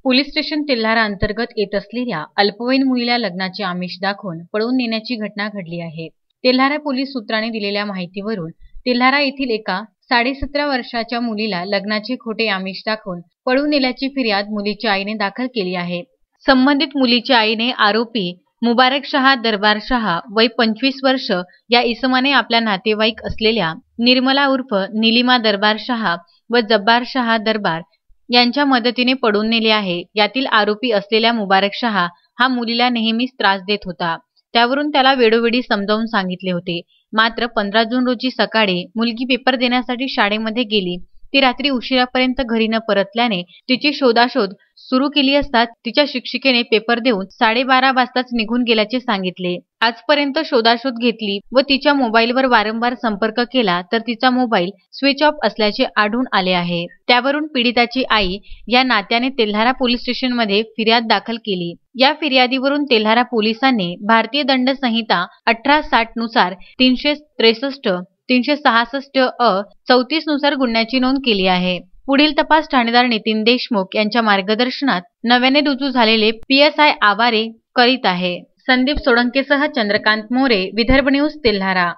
Police station Telhara अंतर्गत येत असलेल्या अल्पवयीन मुलीला लग्नाचे आमिष दाखवून पळवून नेण्याची घटना घडली आहे। तेल्हारा पोलीस सूत्रांनी दिलेल्या माहितीवरून तेल्हारा येथील एका 17.5 वर्षाच्या मुलीला लग्नाचे खोटे आमिष दाखवून पळवून नेल्याची फिर्याद मुलीच्या आईने दाखल केली आहे। संबंधित मुलीच्या आईने आरोपी मुबारक शाह दरबार शाह वय 25 वर्ष या इसमाने आपल्या नातेवाईक असलेल्या निर्मला उर्फ नीलिमा दरबार शाह व जब्बार शाह दरबार यांच्या मदतीने पळवून नेले आहे। यातील आरोपी असलेल्या मुबारक शाह हा मुलीला नेहमीच त्रास देत होता। त्यावरून त्याला वेळोवेळी समजावून सांगितले होते। मात्र 15 जून रोजी सकाळी मुलगी पेपर देण्यासाठी शाळेमध्ये गेली। ती रात्री उशिरापर्यंत घरी न परतल्याने तिची शोधाशोध सुरू केली असता तिच्या शिक्षिकेने पेपर देऊन 12:30 वाजताच निघून गेल्याचे सांगितले। आजपर्यंत शोधाशोध घेतली व तिच्या मोबाईलवर वारंवार संपर्क केला तर तिचा मोबाईल स्विच ऑफ असल्याचे आढळून आले आहे। त्यावरून पीडिताची आई या नात्याने तेल्हारा पोलीस स्टेशनमध्ये फिर्याद दाखल केली। या फिर्यादीवरून तेल्हारा पोलिसांनी भारतीय दंड संहिता 1860 नुसार 363, 366 अ 34 नुसार गुन्ह्याची नोंद केली आहे। पुढील तपास ठाणेदार नितीन देशमुख यांच्या मार्गदर्शनात नव्याने रुजू झालेले PSI आवारे करीत आहे। संदीप सोळंकेसह चंद्रकांत मोरे, विदर्भ न्यूज, तेल्हारा।